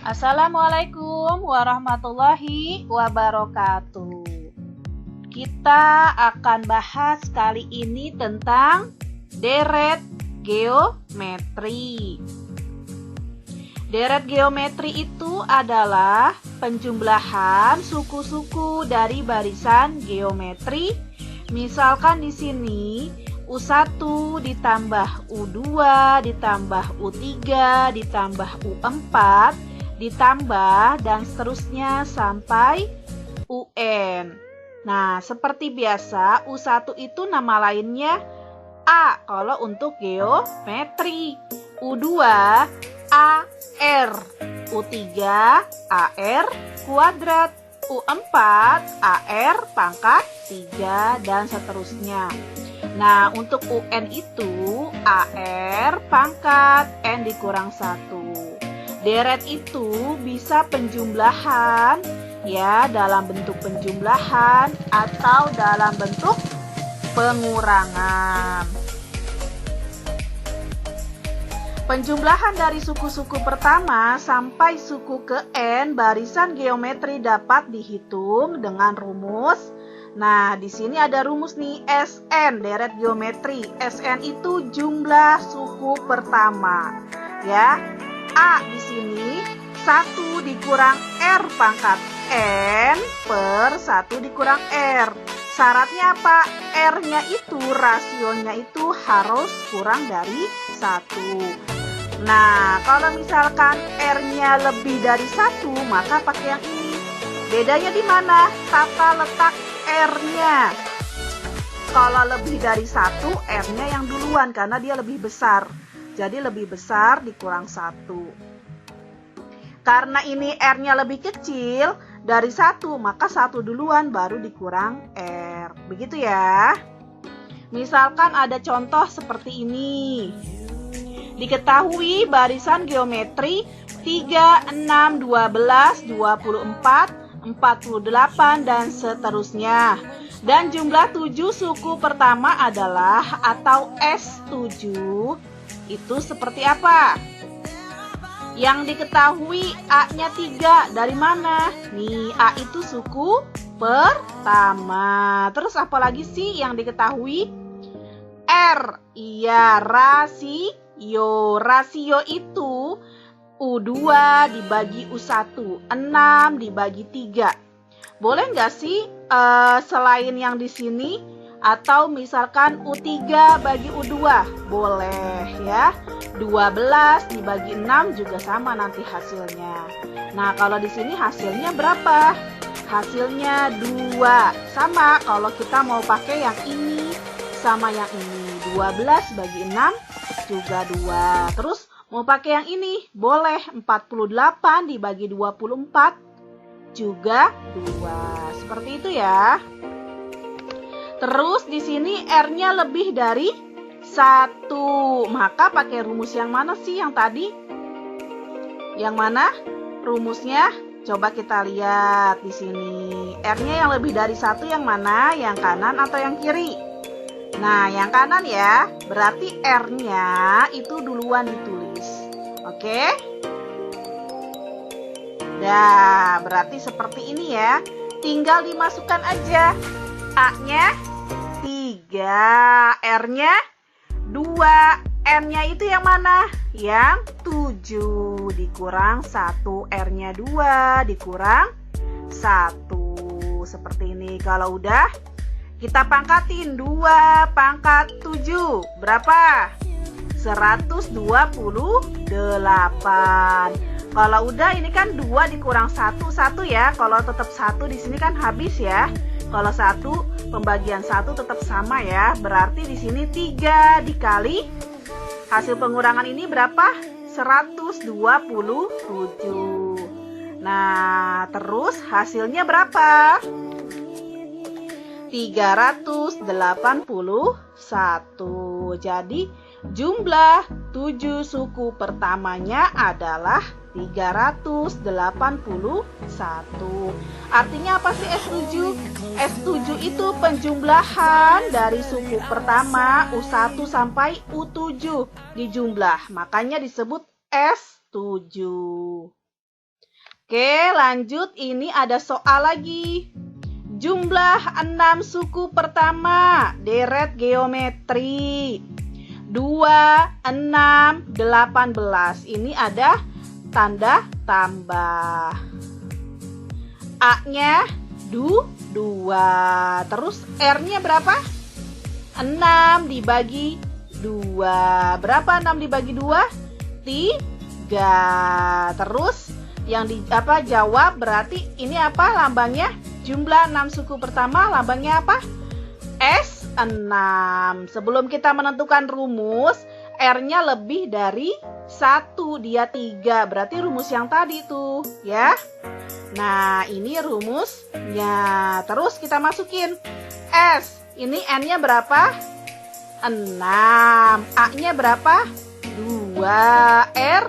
Assalamualaikum warahmatullahi wabarakatuh. Kita akan bahas kali ini tentang deret geometri. Deret geometri itu adalah penjumlahan suku-suku dari barisan geometri. Misalkan di sini U1 ditambah U2 ditambah U3 ditambah U4 ditambah dan seterusnya sampai UN. Nah, seperti biasa U1 itu nama lainnya A kalau untuk geometri, U2 AR, U3 AR kuadrat, U4 AR pangkat 3 dan seterusnya. Nah, untuk UN itu AR pangkat N dikurang 1. Deret itu bisa penjumlahan ya, dalam bentuk penjumlahan atau dalam bentuk pengurangan. Penjumlahan dari suku-suku pertama sampai suku ke N barisan geometri dapat dihitung dengan rumus. Nah, di sini ada rumus nih, SN deret geometri. SN itu jumlah suku pertama. Ya. A di sini 1 dikurang R pangkat N per 1 dikurang R. Syaratnya apa? R-nya itu, rasionya itu harus kurang dari 1. Nah, kalau misalkan R-nya lebih dari 1, maka pakai yang ini. Bedanya di mana? Tata letak R-nya. Kalau lebih dari 1, R-nya yang duluan karena dia lebih besar. Jadi lebih besar dikurang 1. Karena ini R-nya lebih kecil dari 1, maka 1 duluan baru dikurang R. Begitu ya. Misalkan ada contoh seperti ini. Diketahui barisan geometri 3, 6, 12, 24, 48, dan seterusnya. Dan jumlah 7 suku pertama adalah atau S7. Itu seperti apa? Yang diketahui A-nya 3 dari mana? Nih, A itu suku pertama. Terus apa lagi sih yang diketahui? R, iya, rasio. Rasio itu U2 dibagi U1, 6 dibagi 3. Boleh nggak sih selain yang di sini? Atau misalkan U3 bagi U2, boleh ya. 12 dibagi 6 juga sama nanti hasilnya. Nah, kalau di sini hasilnya berapa? Hasilnya 2. Sama kalau kita mau pakai yang ini sama yang ini. 12 bagi 6 juga 2. Terus mau pakai yang ini, boleh. 48 dibagi 24 juga 2. Seperti itu ya. Terus di sini R-nya lebih dari 1. Maka pakai rumus yang mana sih yang tadi? Yang mana rumusnya? Coba kita lihat di sini. R-nya yang lebih dari 1 yang mana? Yang kanan atau yang kiri? Nah, yang kanan ya. Berarti R-nya itu duluan ditulis. Oke? Nah, berarti seperti ini ya. Tinggal dimasukkan aja. A-nya 3, R-nya 2, N-nya itu yang mana? Yang 7 dikurang 1, R-nya 2 dikurang 1. Seperti ini. Kalau udah, kita pangkatin 2 pangkat 7. Berapa? 128. Kalau udah, ini kan 2 dikurang 1, 1 ya. Kalau tetap 1 di sini kan habis ya. Kalau 1, pembagian 1 tetap sama ya. Berarti di sini 3 dikali hasil pengurangan ini berapa? 127. Nah, terus hasilnya berapa? 381. Jadi jumlah 7 suku pertamanya adalah 381. Artinya apa sih S7? S7 itu penjumlahan dari suku pertama U1 sampai U7 dijumlah. Makanya disebut S7. Oke, lanjut. Ini ada soal lagi. Jumlah 6 suku pertama, deret geometri. 2, 6, 18. Ini ada tanda tambah. A-nya 2. Terus R-nya berapa? 6 dibagi 2. Berapa 6 dibagi 2? 3. Terus yang jawab berarti ini apa lambangnya? Jumlah 6 suku pertama lambangnya apa? S6. Sebelum kita menentukan rumus, R-nya lebih dari 1, dia 3. Berarti rumus yang tadi tuh, ya. Nah, ini rumusnya. Terus kita masukin S. Ini N-nya berapa? 6. A-nya berapa? 2. R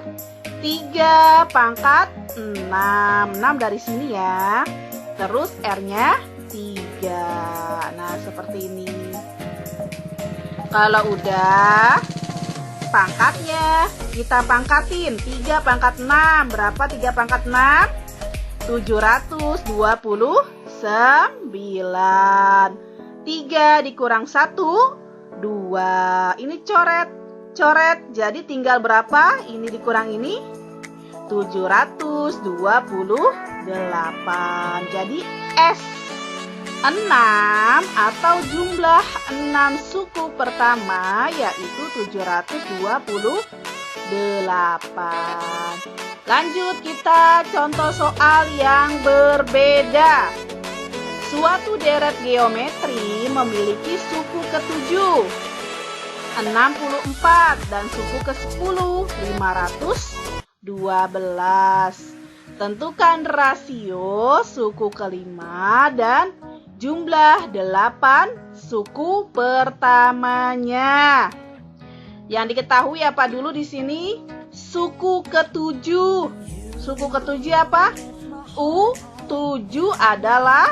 3 pangkat 6. 6 dari sini ya. Terus R-nya 3. Nah, seperti ini. Kalau udah, pangkatnya kita pangkatin. 3 pangkat 6. Berapa 3 pangkat 6? 729. 3 dikurang 1, 2. Ini coret. Jadi tinggal berapa? Ini dikurang ini. 728. Jadi S6 atau jumlah 6 suku pertama yaitu 728. Lanjut kita contoh soal yang berbeda. Suatu deret geometri memiliki suku ke-7 64 dan suku ke-10 512. Tentukan rasio suku ke-5 dan jumlah 8 suku pertamanya. Yang diketahui apa dulu di sini? Suku ke-7. Suku ke-7 apa? U7 adalah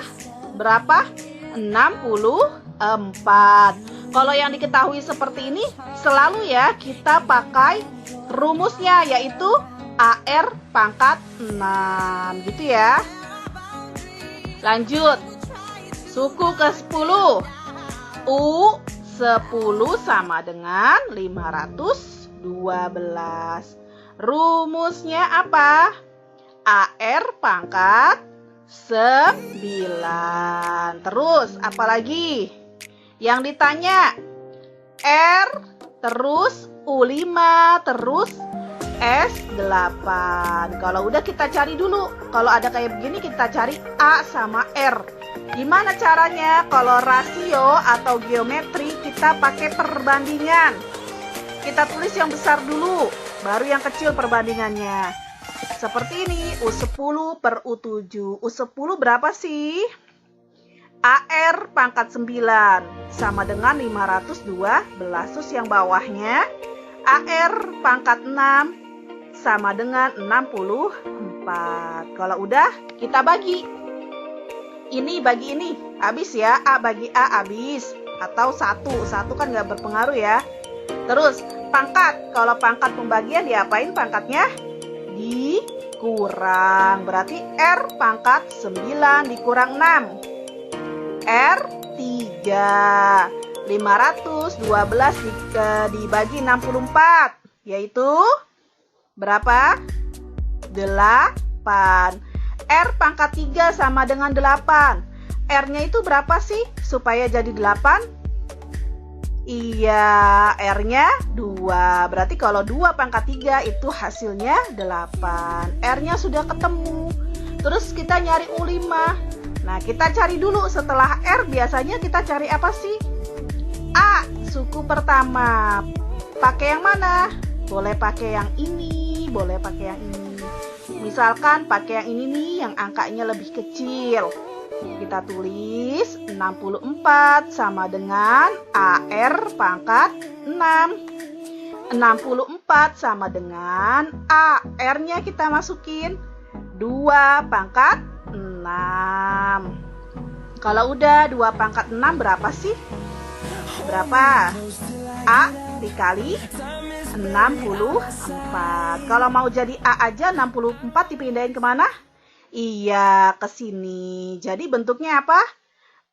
berapa? 64. Kalau yang diketahui seperti ini, selalu ya kita pakai rumusnya yaitu AR pangkat 6 gitu ya. Lanjut. Suku ke-10. U10 sama dengan 512. Rumusnya apa? AR pangkat 9. Terus apalagi? Yang ditanya R terus U5 terus S8. Kalau udah kita cari dulu. Kalau ada kayak begini kita cari A sama R. Gimana caranya? Kalau rasio atau geometri kita pakai perbandingan. Kita tulis yang besar dulu, baru yang kecil perbandingannya. Seperti ini, U10 per U7. U10 berapa sih? AR pangkat 9 sama dengan 512. Terus yang bawahnya AR pangkat 6 sama dengan 64. Kalau udah kita bagi. Ini bagi ini. Habis ya. A bagi A habis. Atau 1. 1 kan nggak berpengaruh ya. Terus pangkat. Kalau pangkat pembagian diapain pangkatnya? Dikurang. Berarti R pangkat 9 dikurang 6. R3 512 dibagi 64 yaitu berapa? 8. R pangkat 3 sama dengan 8. R-nya itu berapa sih supaya jadi 8? Iya, R-nya 2. Berarti kalau 2 pangkat 3 itu hasilnya 8. R-nya sudah ketemu. Terus kita nyari U5. Nah, kita cari dulu setelah R biasanya kita cari apa sih? A, suku pertama. Pakai yang mana? Boleh pakai yang ini, boleh pakai yang ini. Misalkan pakai yang ini nih, yang angkanya lebih kecil. Kita tulis 64 sama dengan AR pangkat 6. 64 sama dengan A. R-nya kita masukin 2 pangkat 6. Kalau udah 2 pangkat 6 berapa sih? Berapa? A dikali 64. Kalau mau jadi A aja 64 dipindahin kemana? Iya, ke sini. Jadi bentuknya apa?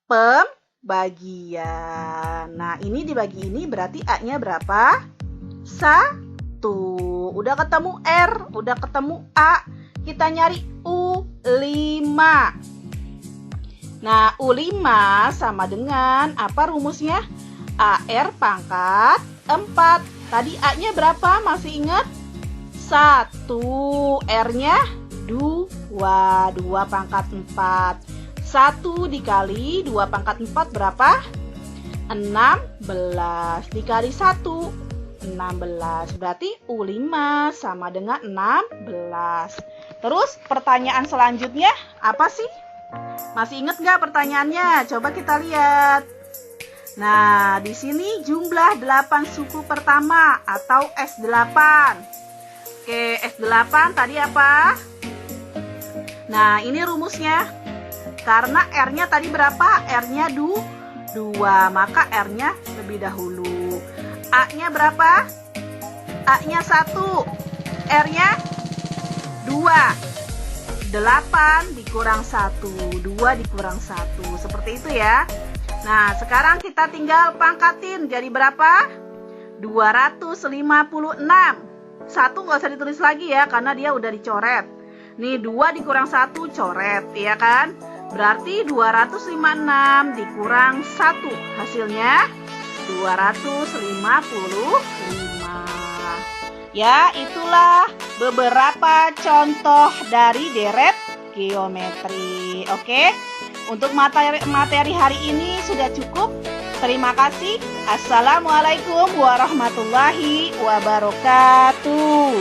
Pembagian. Nah, ini dibagi ini berarti A-nya berapa? 1. Udah ketemu R, udah ketemu A. Kita nyari U5. Nah, U5 sama dengan apa rumusnya? AR pangkat 4. Tadi A-nya berapa? Masih ingat? 1. R-nya 2. 2 pangkat 4. 1 dikali 2 pangkat 4 berapa? 16. Dikali 1. 16. Berarti U5 sama dengan 16. Terus pertanyaan selanjutnya apa sih? Masih ingat nggak pertanyaannya? Coba kita lihat. Nah, di sini jumlah 8 suku pertama atau S8. Oke, S8 tadi apa? Nah, ini rumusnya. Karena R-nya tadi berapa? R-nya 2, maka R-nya lebih dahulu. A-nya berapa? A-nya 1. R-nya 2. 8 dikurang 1. 2 dikurang 1. Seperti itu ya. Nah, sekarang kita tinggal pangkatin. Jadi berapa? 256. 1 nggak usah ditulis lagi ya, karena dia udah dicoret. Nih, 2 dikurang 1 coret, ya kan? Berarti 256 dikurang 1. Hasilnya 255. Ya, itulah beberapa contoh dari deret geometri. Oke? Untuk materi hari ini sudah cukup. Terima kasih. Assalamualaikum warahmatullahi wabarakatuh.